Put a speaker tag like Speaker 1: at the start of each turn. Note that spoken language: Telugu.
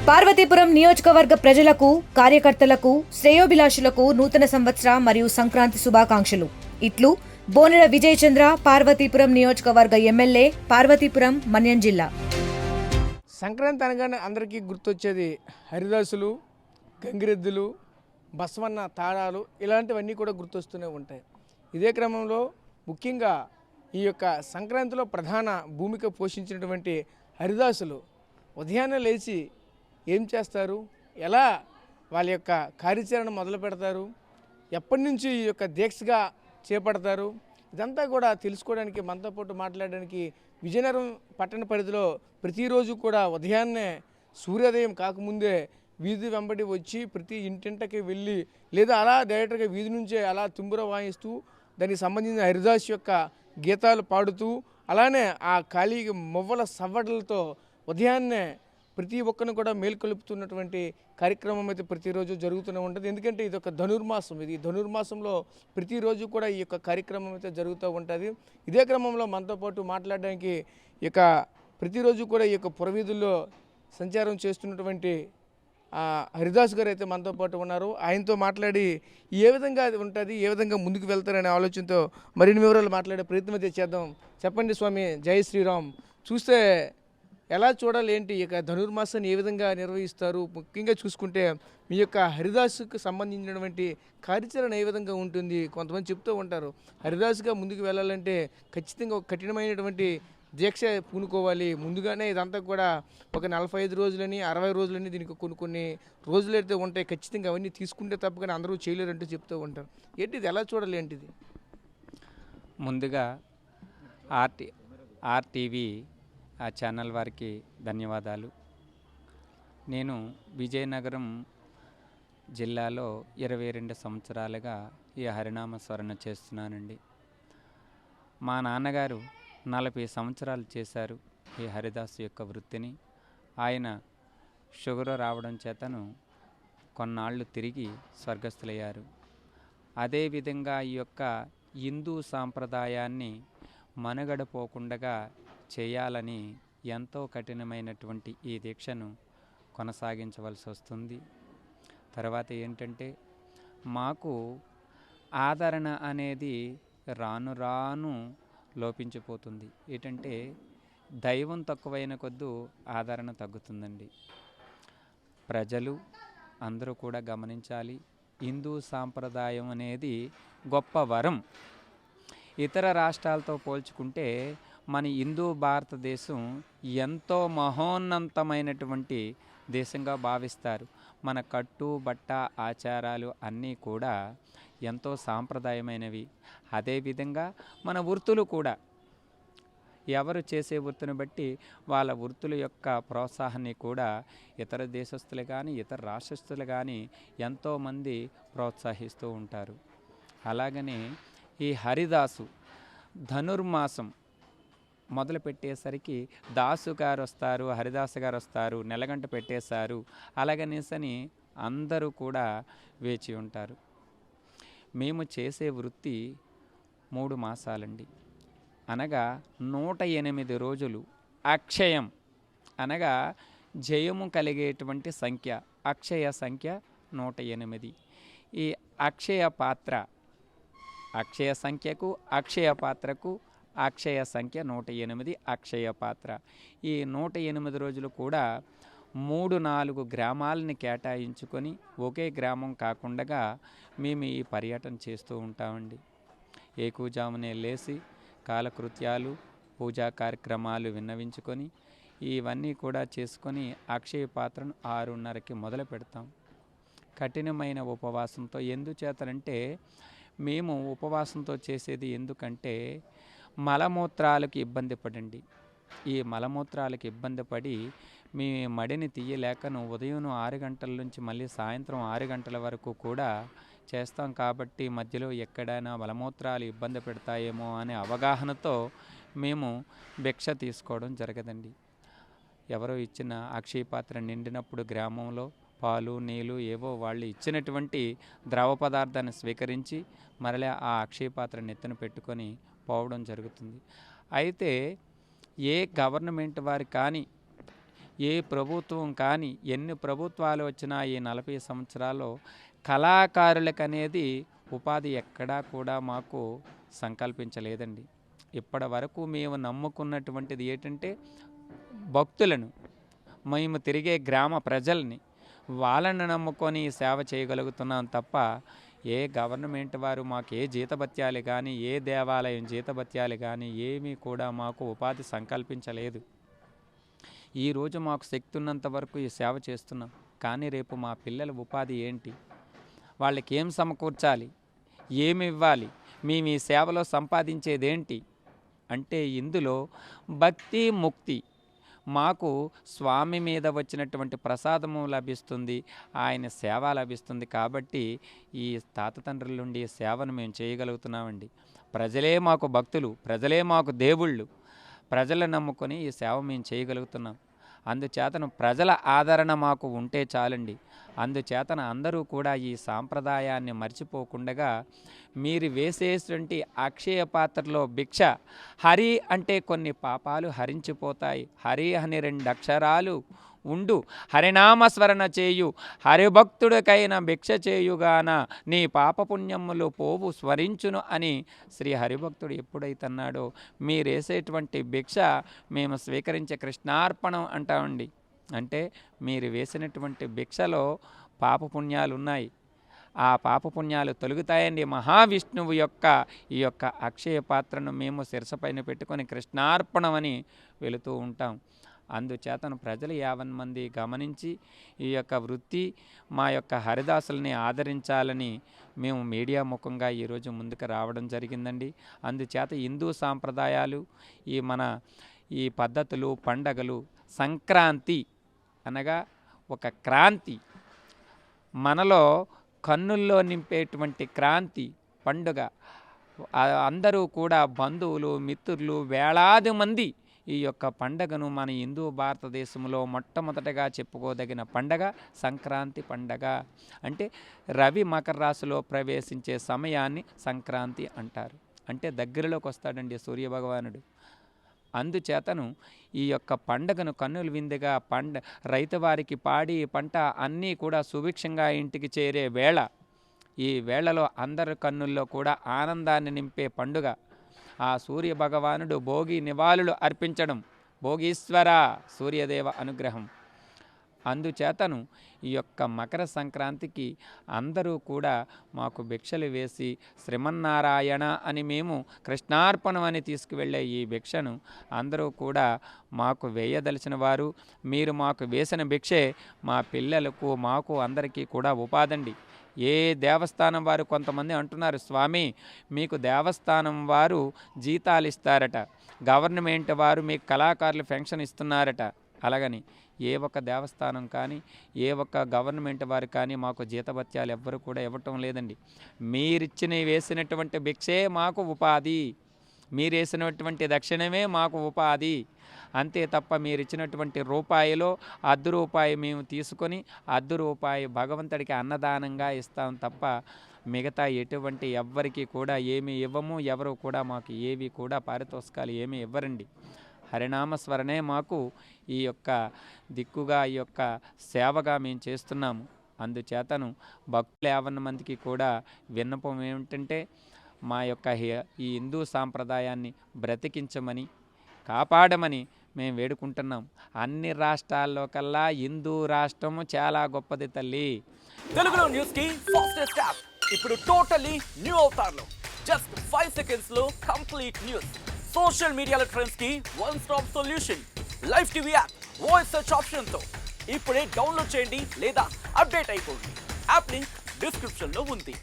Speaker 1: పార్వతీపురం నియోజకవర్గ ప్రజలకు, కార్యకర్తలకు, శ్రేయోభిలాషులకు నూతన సంవత్సర మరియు సంక్రాంతి శుభాకాంక్షలు. ఇట్లు బోనెల విజయ్ చంద్ర, పార్వతీపురం నియోజకవర్గ ఎమ్మెల్యే, పార్వతీపురం, మన్యం జిల్లా.
Speaker 2: సంక్రాంతి అనగానే అందరికీ గుర్తొచ్చేది హరిదాసులు, గంగిరెద్దులు, బసవన్న తాళాలు, ఇలాంటివన్నీ కూడా గుర్తొస్తూనే ఉంటాయి. ఇదే క్రమంలో ముఖ్యంగా ఈ యొక్క సంక్రాంతిలో ప్రధాన భూమిక పోషించినటువంటి హరిదాసులు ఉదయాన్నే లేచి ఏం చేస్తారు, ఎలా వాళ్ళ యొక్క కార్యాచరణ మొదలు పెడతారు, ఎప్పటి నుంచి ఈ యొక్క దీక్షగా చేపడతారు, ఇదంతా కూడా తెలుసుకోవడానికి మనతో పాటు మాట్లాడడానికి విజయనగరం పట్టణ పరిధిలో ప్రతిరోజు కూడా ఉదయాన్నే సూర్యోదయం కాకముందే వీధి వెంబడి వచ్చి ప్రతి ఇంటింటికి వెళ్ళి లేదా అలా డైరెక్ట్గా వీధి నుంచే అలా తుంబుర వాయిస్తూ దానికి సంబంధించిన హరిదాస్ యొక్క గీతాలు పాడుతూ అలానే ఆ ఖాళీ మువ్వల సవ్వడలతో ఉదయాన్నే ప్రతి ఒక్కరిని కూడా మేల్కొలుపుతున్నటువంటి కార్యక్రమం అయితే ప్రతిరోజు జరుగుతూనే ఉంటుంది. ఎందుకంటే ఇది ఒక ధనుర్మాసం, ఇది ధనుర్మాసంలో ప్రతిరోజు కూడా ఈ యొక్క కార్యక్రమం అయితే జరుగుతూ ఉంటుంది. ఇదే క్రమంలో మనతో పాటు మాట్లాడడానికి ఇక ప్రతిరోజు కూడా ఈ యొక్క పురవీధుల్లో సంచారం చేస్తున్నటువంటి హరిదాస్ గారు అయితే మనతో పాటు ఉన్నారు. ఆయనతో మాట్లాడి ఏ విధంగా అది ఉంటుంది, ఏ విధంగా ముందుకు వెళ్తారనే ఆలోచనతో మరిన్ని వివరాలు మాట్లాడే ప్రయత్నం అయితే చేద్దాం. చెప్పండి స్వామి, జై శ్రీరామ్. చూస్తే ఎలా చూడాలి, ఏంటి ఇక ధనుర్మాసాన్ని ఏ విధంగా నిర్వహిస్తారు, ముఖ్యంగా చూసుకుంటే మీ యొక్క హరిదాసుకు సంబంధించినటువంటి కార్యాచరణ ఏ విధంగా ఉంటుంది? కొంతమంది చెప్తూ ఉంటారు హరిదాసుగా ముందుకు వెళ్ళాలంటే ఖచ్చితంగా ఒక కఠినమైనటువంటి దీక్ష పూనుకోవాలి, ముందుగానే ఇదంతా కూడా ఒక 45 రోజులని 60 రోజులని దీనికి కొన్ని రోజులైతే ఉంటాయి, ఖచ్చితంగా అవన్నీ తీసుకుంటే తప్ప అందరూ చేయలేరంటూ చెప్తూ ఉంటారు. ఏంటి ఇది ఎలా చూడాలి, ఏంటిది?
Speaker 3: ముందుగా ఆర్టీవీ ఆ ఛానల్ వారికి ధన్యవాదాలు. నేను విజయనగరం జిల్లాలో 22 సంవత్సరాలుగా ఈ హరినామ స్మరణ చేస్తున్నానండి. మా నాన్నగారు 40 సంవత్సరాలు చేశారు ఈ హరిదాసు యొక్క వృత్తిని. ఆయన షుగర్ రావడం చేతను కొన్నాళ్ళు తిరిగి స్వర్గస్థులయ్యారు. అదేవిధంగా ఈ యొక్క హిందూ సాంప్రదాయాన్ని మనుగడపోకుండా చేయాలని ఎంతో కఠినమైనటువంటి ఈ దీక్షను కొనసాగించవలసి వస్తుంది. తర్వాత ఏంటంటే మాకు ఆదరణ అనేది రాను రాను లోపించిపోతుంది. ఏంటంటే దైవం తక్కువైన కొద్దీ ఆదరణ తగ్గుతుందండి. ప్రజలు అందరూ కూడా గమనించాలి, హిందూ సాంప్రదాయం అనేది గొప్ప వరం. ఇతర రాష్ట్రాలతో పోల్చుకుంటే మన హిందూ భారతదేశం ఎంతో మహోన్నతమైనటువంటి దేశంగా భావిస్తారు. మన కట్టు బట్ట ఆచారాలు అన్నీ కూడా ఎంతో సాంప్రదాయమైనవి. అదేవిధంగా మన వృత్తులు కూడా ఎవరు చేసే వృత్తిని బట్టి వాళ్ళ వృత్తుల యొక్క ప్రోత్సాహాన్ని కూడా ఇతర దేశస్తులు కానీ ఇతర రాష్ట్రస్తులు కానీ ఎంతోమంది ప్రోత్సహిస్తూ ఉంటారు. అలాగనే ఈ హరిదాసు ధనుర్మాసం మొదలు పెట్టేసరికి దాసు గారు వస్తారు, హరిదాసు గారు వస్తారు, నెలగంట పెట్టేశారు అలాగనేసని అందరూ కూడా వేచి ఉంటారు. మేము చేసే వృత్తి 3 మాసాలండి, అనగా 108 రోజులు. అక్షయం అనగా జయము కలిగేటువంటి సంఖ్య, అక్షయ సంఖ్య 108. ఈ అక్షయ పాత్ర, అక్షయ సంఖ్యకు అక్షయ పాత్రకు అక్షయ సంఖ్య 108 అక్షయ పాత్ర. ఈ 108 రోజులు కూడా 3-4 గ్రామాలని కేటాయించుకొని ఒకే గ్రామం కాకుండా మేము ఈ పర్యటన చేస్తూ ఉంటామండి. ఏకూజామునే లేచి కాలకృత్యాలు, పూజా కార్యక్రమాలు విన్నవించుకొని ఇవన్నీ కూడా చేసుకొని అక్షయ పాత్రను 6:30కి మొదలు పెడతాం. కఠినమైన ఉపవాసంతో. ఎందుచేతనంటే మేము ఉపవాసంతో చేసేది ఎందుకంటే మలమూత్రాలకు ఇబ్బంది పడండి. ఈ మలమూత్రాలకు ఇబ్బంది పడి మీ మడిని తీయలేకను ఉదయం 6 గంటల నుంచి మళ్ళీ సాయంత్రం 6 గంటల వరకు కూడా చేస్తాం. కాబట్టి మధ్యలో ఎక్కడైనా మలమూత్రాలు ఇబ్బంది పెడతాయేమో అనే అవగాహనతో మేము భిక్ష తీసుకోవడం జరగదండి. ఎవరో ఇచ్చిన అక్షయ పాత్ర నిండినప్పుడు గ్రామంలో పాలు నీళ్ళు ఏవో వాళ్ళు ఇచ్చినటువంటి ద్రవ పదార్థాన్ని స్వీకరించి మరలా ఆ అక్షయ పాత్ర నెత్తిన పెట్టుకొని పోవడం జరుగుతుంది. అయితే ఏ గవర్నమెంట్ వారు కానీ ఏ ప్రభుత్వం కానీ ఎన్ని ప్రభుత్వాలు వచ్చినా ఈ 40 సంవత్సరాల్లో కళాకారులకు అనేది ఉపాధి ఎక్కడా కూడా మాకు సంకల్పించలేదండి. ఇప్పటి వరకు మేము నమ్ముకున్నటువంటిది ఏంటంటే భక్తులను, మేము తిరిగే గ్రామ ప్రజల్ని, వాళ్ళని నమ్ముకొని సేవ చేయగలుగుతున్నాం తప్ప ఏ గవర్నమెంట్ వారు మాకు ఏ జీతభత్యాలు కానీ, ఏ దేవాలయం జీతభత్యాలు కానీ ఏమీ కూడా మాకు ఉపాధి సంకల్పించలేదు. ఈరోజు మాకు శక్తి ఉన్నంత వరకు ఈ సేవ చేస్తున్నాం. కానీ రేపు మా పిల్లల ఉపాధి ఏంటి, వాళ్ళకి ఏం సమకూర్చాలి, ఏమి ఇవ్వాలి, మేము ఈ సేవలో సంపాదించేదేంటి అంటే ఇందులో భక్తి ముక్తి, మాకు స్వామి మీద వచ్చినటువంటి ప్రసాదము లభిస్తుంది, ఆయన సేవ లభిస్తుంది. కాబట్టి ఈ తాతతండ్రుల నుండి ఈ సేవను మేము చేయగలుగుతున్నామండి. ప్రజలే మాకు భక్తులు, ప్రజలే మాకు దేవుళ్ళు. ప్రజలను నమ్ముకొని ఈ సేవ మేము చేయగలుగుతున్నాం. అందుచేతను ప్రజల ఆదరణ మాకు ఉంటే చాలండి. అందుచేతన అందరూ కూడా ఈ సాంప్రదాయాన్ని మర్చిపోకుండా మీరు వేసేటువంటి అక్షయ పాత్రలో భిక్ష, హరి అంటే కొన్ని పాపాలు హరించిపోతాయి, హరి అని 2 అక్షరాలు ఉండు, హరినామస్మరణ చేయు, హరిభక్తుడికైన భిక్ష చేయుగాన నీ పాపపుణ్యములు పోవు స్మరించును అని శ్రీ హరిభక్తుడు ఎప్పుడైతే అన్నాడో మీరేసేటువంటి భిక్ష మేము స్వీకరించే కృష్ణార్పణం అంటామండి. అంటే మీరు వేసినటువంటి భిక్షలో పాపపుణ్యాలు ఉన్నాయి, ఆ పాపపుణ్యాలు తొలుగుతాయండి. మహావిష్ణువు యొక్క ఈ యొక్క అక్షయ పాత్రను మేము శిరసపైన పెట్టుకొని కృష్ణార్పణమని వెళుతూ ఉంటాం. అందుచేతను ప్రజలు 50 మంది గమనించి ఈ యొక్క వృత్తి మా యొక్క హరిదాసుల్ని ఆదరించాలని మేము మీడియా ముఖంగా ఈరోజు ముందుకు రావడం జరిగిందండి. అందుచేత హిందూ సాంప్రదాయాలు, ఈ పద్ధతులు, పండగలు, సంక్రాంతి అనగా ఒక క్రాంతి, మనలో కన్నుల్లో నింపేటువంటి క్రాంతి పండుగ. అందరూ కూడా బంధువులు, మిత్రులు, వేలాది మంది ఈ యొక్క పండగను మన హిందూ భారతదేశంలో మొట్టమొదటగా చెప్పుకోదగిన పండగ సంక్రాంతి పండగ. అంటే రవి మకర రాశిలో ప్రవేశించే సమయాన్ని సంక్రాంతి అంటారు. అంటే దగ్గరలోకి వస్తాడండి సూర్యభగవానుడు. అందుచేతను ఈ యొక్క పండగను కన్నుల విందుగా రైతు వారికి పాడి పంట అన్నీ కూడా సుభిక్షంగా ఇంటికి చేరే వేళ, ఈ వేళలో అందరి కన్నుల్లో కూడా ఆనందాన్ని నింపే పండుగ. ఆ సూర్య భగవానుడు భోగి నివాళులు అర్పించడం, భోగీశ్వర సూర్యదేవ అనుగ్రహం. అందుచేతను ఈ యొక్క మకర సంక్రాంతికి అందరూ కూడా మాకు భిక్షలు వేసి శ్రీమన్నారాయణ అని మేము కృష్ణార్పణం అని తీసుకువెళ్ళే ఈ భిక్షను అందరూ కూడా మాకు వేయదలిచిన వారు. మీరు మాకు వేసిన భిక్షే మా పిల్లలకు, మాకు అందరికీ కూడా ఉపాధండి. ఏ దేవస్థానం వారు కొంతమంది అంటున్నారు, స్వామి మీకు దేవస్థానం వారు జీతాలు ఇస్తారట, గవర్నమెంట్ వారు మీకు కళాకారులు పెన్షన్ ఇస్తున్నారట. అలాగని ఏ ఒక్క దేవస్థానం కానీ, ఏ ఒక్క గవర్నమెంట్ వారు కానీ మాకు జీతభత్యాలు ఎవ్వరు కూడా ఇవ్వటం లేదండి. వేసినటువంటి భిక్షే మాకు ఉపాధి, మీరేసినటువంటి దక్షిణమే మాకు ఉపాధి. అంతే తప్ప మీరు ఇచ్చినటువంటి రూపాయిలో ₹10 మేము తీసుకొని ₹10 భగవంతుడికి అన్నదానంగా ఇస్తాం తప్ప మిగతా ఎటువంటి ఎవ్వరికి కూడా ఏమి ఇవ్వము. ఎవరు కూడా మాకు ఏవి కూడా పారితోషికాలు ఏమీ ఇవ్వరండి. హరినామస్మరణే మాకు ఈ యొక్క దిక్కుగా, ఈ యొక్క సేవగా మేము చేస్తున్నాము. అందుచేతను భక్తులు 50 మందికి కూడా విన్నపం ఏమిటంటే మా యొక్క ఈ హిందూ సాంప్రదాయాన్ని బ్రతికించమని, కాపాడమని మేము వేడుకుంటున్నాం. అన్ని రాష్ట్రాల్లో కల్లా హిందూ రాష్ట్రము చాలా గొప్పది తల్లి.
Speaker 4: తెలుగులో న్యూస్ కి ఫాస్టెస్ట్ యాప్ ఇప్పుడు టోటల్లీ న్యూ అవతార్లో జస్ట్ 5 సెకండ్స్ లో కంప్లీట్ న్యూస్. సోషల్ మీడియాలో ట్రెండ్స్ కి one stop solution. Live TV app voice search option తో ఇప్పుడే డౌన్లోడ్ చేయండి లేదా అప్డేట్ అయిపోండి. యాప్ లింక్ డిస్క్రిప్షన్ లో ఉంది.